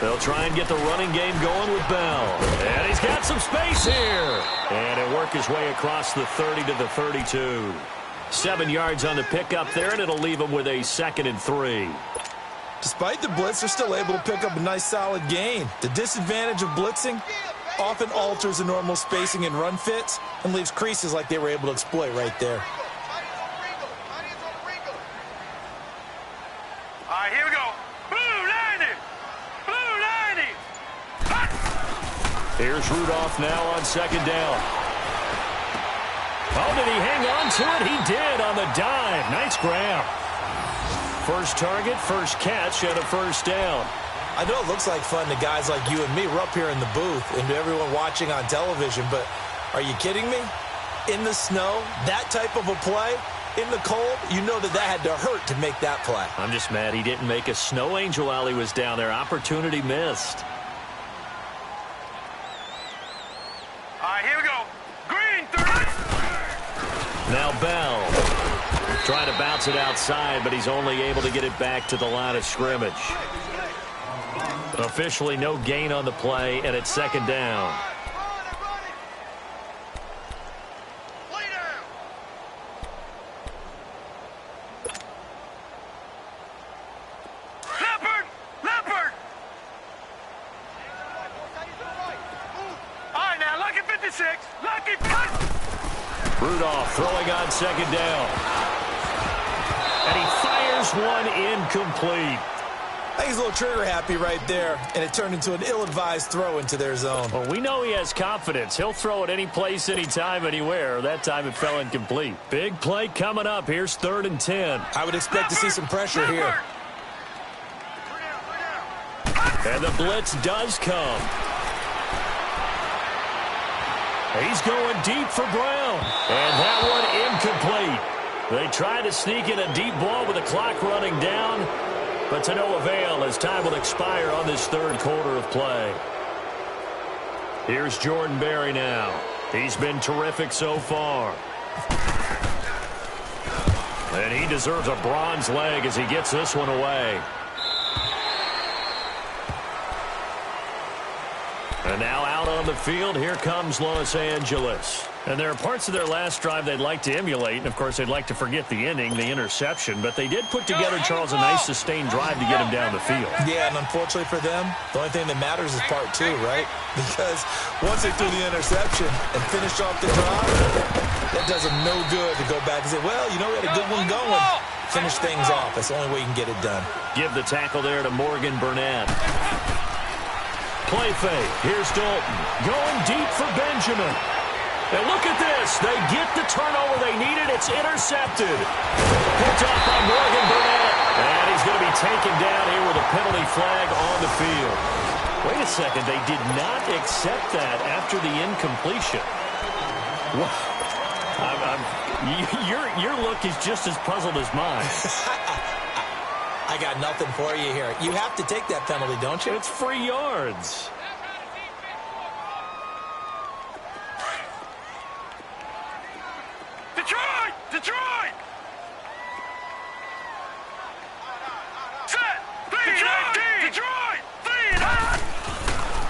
They'll try and get the running game going with Bell. And he's got some space here. And he'll work his way across the 30 to the 32. 7 yards on the pickup there, and it'll leave him with a 2nd and 3. Despite the blitz, they're still able to pick up a nice solid gain. The disadvantage of blitzing often alters the normal spacing and run fits and leaves creases like they were able to exploit right there. All right, here we go. Blue 90! Here's Rudolph now on 2nd down. Oh, did he hang on to it? He did on the dive. Nice grab. First target, first catch, and a 1st down. I know it looks like fun to guys like you and me. We're up here in the booth and to everyone watching on television, but are you kidding me? In the snow, that type of a play, in the cold, you know that had to hurt to make that play. I'm just mad he didn't make a snow angel while he was down there. Opportunity missed. All right, here we go. Green 30. Now Bell trying to bounce it outside, but he's only able to get it back to the line of scrimmage. Officially no gain on the play, and it's 2nd down. Leopard! All right, now, Lucky 56. Lucky 56. Rudolph throwing on 2nd down. And he fires one incomplete. I think he's a little trigger happy right there, and it turned into an ill-advised throw into their zone. Well, we know he has confidence. He'll throw it any place, anytime, anywhere. That time it fell incomplete. Big play coming up. Here's 3rd and 10. I would expect to see some pressure here. And the blitz does come. He's going deep for Brown. And that one incomplete. They try to sneak in a deep ball with the clock running down, but to no avail as time will expire on this 3rd quarter of play. Here's Jordan Berry now. He's been terrific so far. And he deserves a bronze leg as he gets this one away. And now out on the field, here comes Los Angeles. And there are parts of their last drive they'd like to emulate. And, of course, they'd like to forget the inning, the interception. But they did put together, Charles, a nice sustained drive to get him down the field. Yeah, and unfortunately for them, the only thing that matters is part 2, right? Because once they threw the interception and finished off the drive, that does them no good to go back and say, well, you know, we had a good one going. Finish things off. That's the only way you can get it done. Give the tackle there to Morgan Burnett. Play fake. Here's Dalton. Going deep for Benjamin. And look at this. They get the turnover they needed. It's intercepted. Picked up by Morgan Burnett. And he's going to be taken down here with a penalty flag on the field. Wait a second. They did not accept that after the incompletion. Your look is just as puzzled as mine. I got nothing for you here. You have to take that penalty, don't you? It's free yards. Detroit! Detroit! Set! Detroit!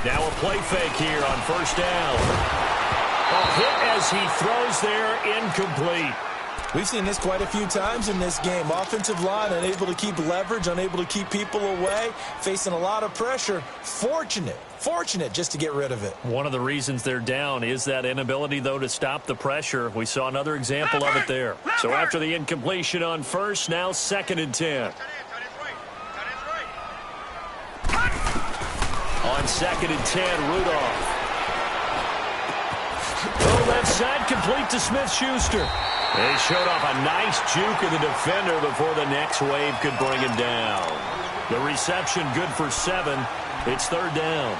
Now a play fake here on 1st down. A hit as he throws there, incomplete. We've seen this quite a few times in this game. Offensive line unable to keep leverage, unable to keep people away, facing a lot of pressure. Fortunate just to get rid of it. One of the reasons they're down is that inability, though, to stop the pressure. We saw another example of it there. So after the incompletion on 1st, now 2nd and 10. On 2nd and 10, Rudolph. Oh, left side complete to Smith-Schuster. They showed off a nice juke of the defender before the next wave could bring him down. The reception good for 7. It's 3rd down.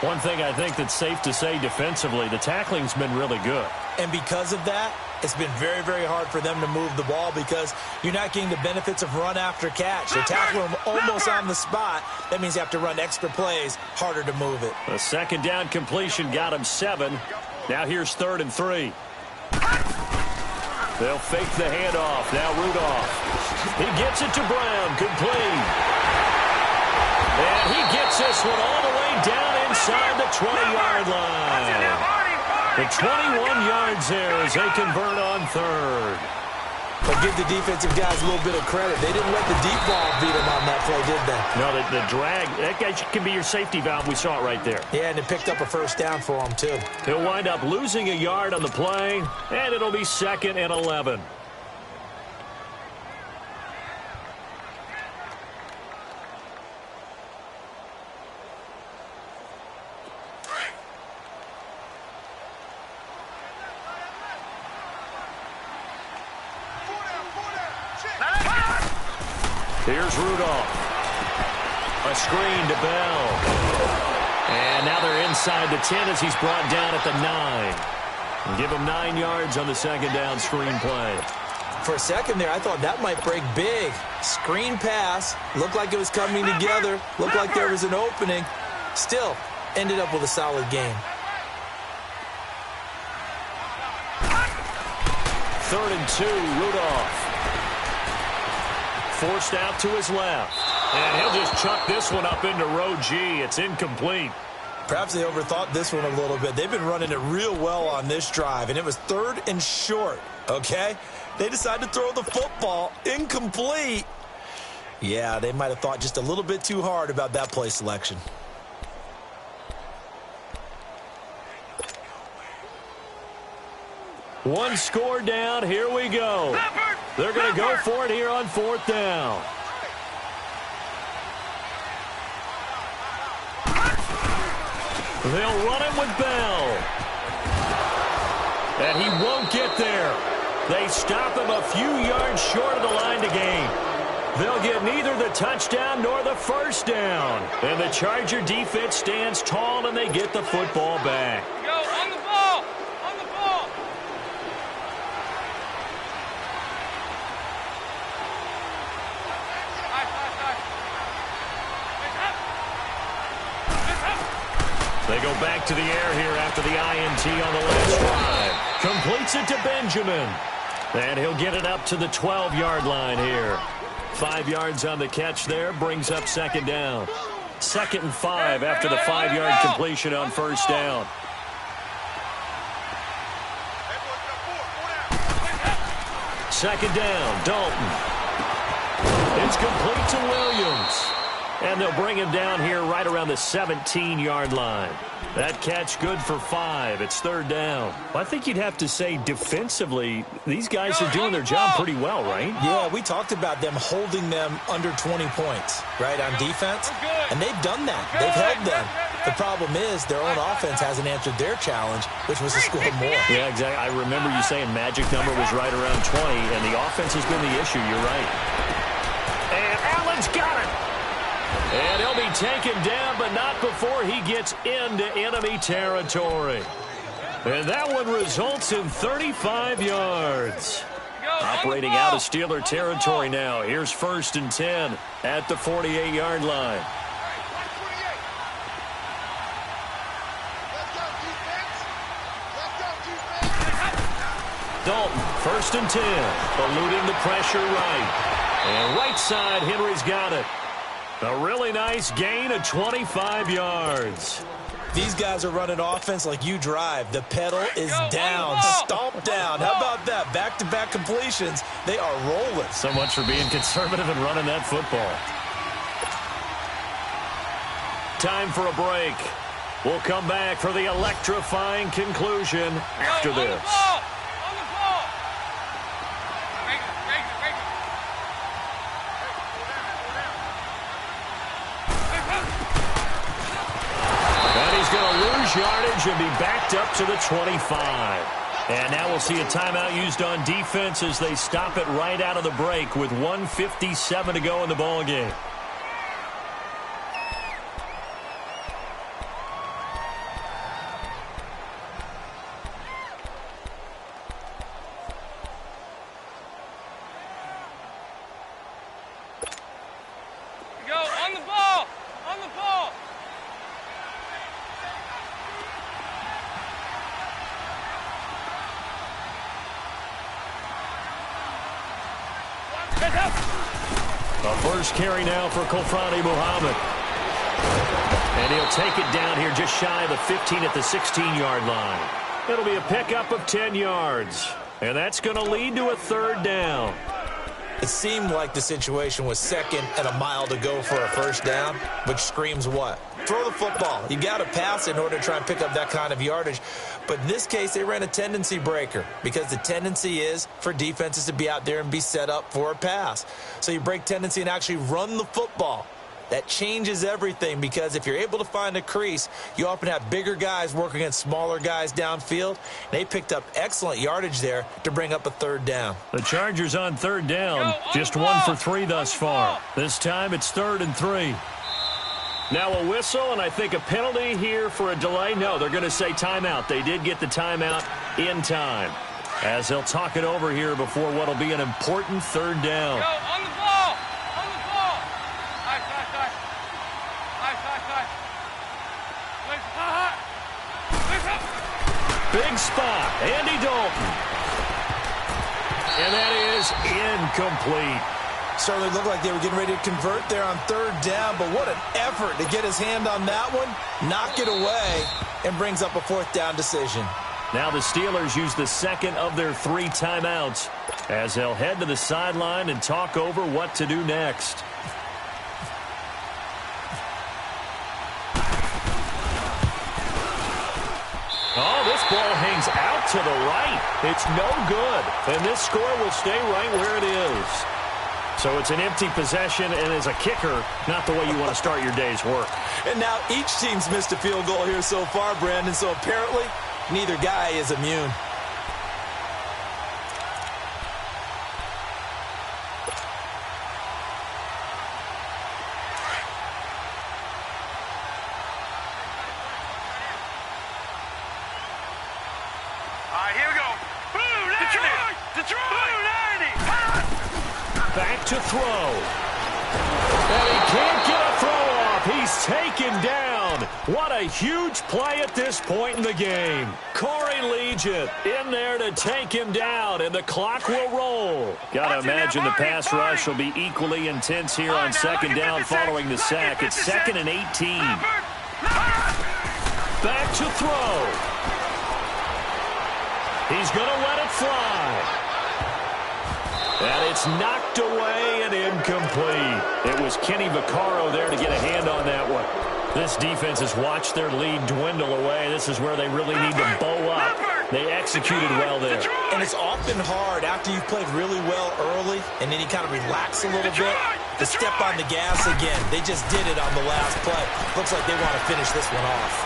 One thing I think that's safe to say defensively, the tackling's been really good. And because of that, it's been very, very hard for them to move the ball because you're not getting the benefits of run after catch. They're tackling them almost on the spot. That means you have to run extra plays, harder to move it. The 2nd down completion got him 7. Now here's 3rd and 3. They'll fake the handoff. Now Rudolph. He gets it to Brown. Complete. And he gets this one all the way down inside the 20-yard line. The 21 yards there as they convert on 3rd. But give the defensive guys a little bit of credit. They didn't let the deep ball beat them on that play, did they? No, the drag, that guy can be your safety valve. We saw it right there. Yeah, and it picked up a 1st down for them, too. He'll wind up losing a yard on the play, and it'll be 2nd and 11. Here's Rudolph. A screen to Bell. And now they're inside the 10 as he's brought down at the 9. Give him 9 yards on the 2nd down screen play. For a second there, I thought that might break big. Screen pass. Looked like it was coming together. Looked like there was an opening. Still, ended up with a solid game. 3rd and 2, Rudolph. Forced out to his left. And he'll just chuck this one up into row G. It's incomplete. Perhaps they overthought this one a little bit. They've been running it real well on this drive, and it was 3rd and short, okay? They decided to throw the football incomplete. Yeah, they might have thought just a little bit too hard about that play selection. One score down. Here we go. They're going to go for it here on 4th down. They'll run it with Bell. And he won't get there. They stop him a few yards short of the line to gain. They'll get neither the touchdown nor the first down. And the Charger defense stands tall, and they get the football back. Go, on the ball! On the ball! They go back to the air here after the INT on the last drive. Completes it to Benjamin. And he'll get it up to the 12-yard line here. 5 yards on the catch there, brings up second down. 2nd and 5 after the 5-yard completion on first down. Second down, Dalton. It's complete to Williams. And they'll bring him down here right around the 17-yard line. That catch good for 5. It's third down. Well, I think you'd have to say defensively, these guys are doing their job pretty well, right? Yeah, we talked about them holding them under 20 points, right, on defense. And they've done that. They've held them. The problem is their own offense hasn't answered their challenge, which was to score more. Yeah, exactly. I remember you saying magic number was right around 20, and the offense has been the issue. You're right. And Allen's got it. And he'll be taken down, but not before he gets into enemy territory. And that one results in 35 yards. Operating out of Steeler territory now. Here's 1st and 10 at the 48-yard line. Dalton, 1st and 10, eluding the pressure right. And right side, Henry's got it. A really nice gain of 25 yards. These guys are running offense like you drive. The pedal is down, stomped down. How about that? Back-to-back completions. They are rolling. So much for being conservative and running that football. Time for a break. We'll come back for the electrifying conclusion after this. Yardage and be backed up to the 25. And now we'll see a timeout used on defense as they stop it right out of the break with 1:57 to go in the ball game. Go, on the ball! On the ball! A first carry now for Kofrani Muhammad. And he'll take it down here just shy of the 15 at the 16-yard line. It'll be a pickup of 10 yards. And that's going to lead to a third down. It seemed like the situation was 2nd and a mile to go for a first down, which screams what? Throw the football. You got to pass in order to try and pick up that kind of yardage. But in this case, they ran a tendency breaker because the tendency is for defenses to be out there and be set up for a pass. So you break tendency and actually run the football. That changes everything because if you're able to find a crease, you often have bigger guys working against smaller guys downfield. They picked up excellent yardage there to bring up a third down. The Chargers on third down, just 1 for 3 thus far. This time it's 3rd and 3. Now a whistle, and I think a penalty here for a delay. No, they're going to say timeout. They did get the timeout in time, as they'll talk it over here before what will be an important third down. Go, on the ball! On the ball! Big spot, Andy Dalton. And that is incomplete. Certainly looked like they were getting ready to convert there on third down, but what an effort to get his hand on that one, knock it away, and brings up a 4th down decision. Now the Steelers use the 2nd of their 3 timeouts as they'll head to the sideline and talk over what to do next. Oh, this ball hangs out to the right. It's no good, and this score will stay right where it is. So it's an empty possession, and as a kicker, not the way you want to start your day's work. And now each team's missed a field goal here so far, Brandon, so apparently neither guy is immune. Back to throw. And he can't get a throw off. He's taken down. What a huge play at this point in the game. Corey Legion in there to take him down, and the clock will roll. Got to imagine the pass rush will be equally intense here on second down following the sack. It's 2nd and 18. Back to throw. He's going to let it fly. And it's knocked away and incomplete. It was Kenny Vaccaro there to get a hand on that one. This defense has watched their lead dwindle away. This is where they really need to bow up. They executed well there. And it's often hard after you've played really well early and then you kind of relax a little bit to step on the gas again. They just did it on the last play. Looks like they want to finish this one off.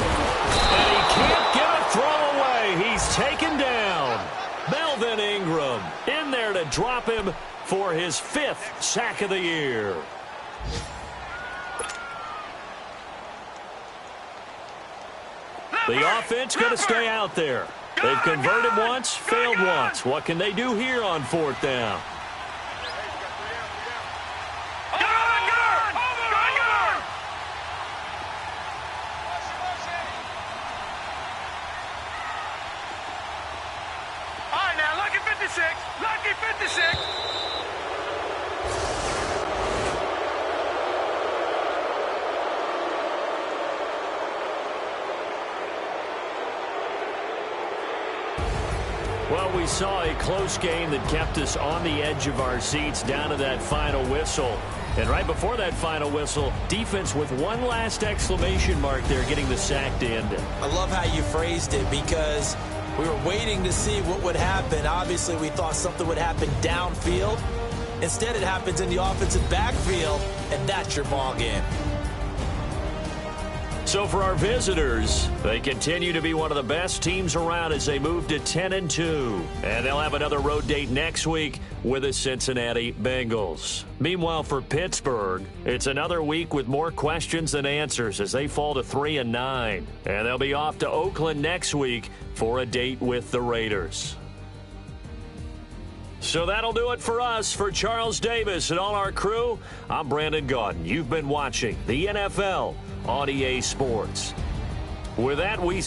And he can't get a throw away. He's taken down. Melvin Ingram in there to drop him for his 5th sack of the year. The offense going to stay out there. They've converted once, failed once. What can they do here on 4th down? Lucky 56. Well, we saw a close game that kept us on the edge of our seats down to that final whistle. And right before that final whistle, defense with one last exclamation mark there, getting the sack to end it. I love how you phrased it because we were waiting to see what would happen. Obviously, we thought something would happen downfield. Instead, it happens in the offensive backfield, and that's your ball game. So for our visitors, they continue to be one of the best teams around as they move to 10-2. And they'll have another road date next week with the Cincinnati Bengals. Meanwhile, for Pittsburgh, it's another week with more questions than answers as they fall to 3-9. And they'll be off to Oakland next week for a date with the Raiders. So that'll do it for us. For Charles Davis and all our crew, I'm Brandon Gaudin. You've been watching the NFL on EA Sports. With that, we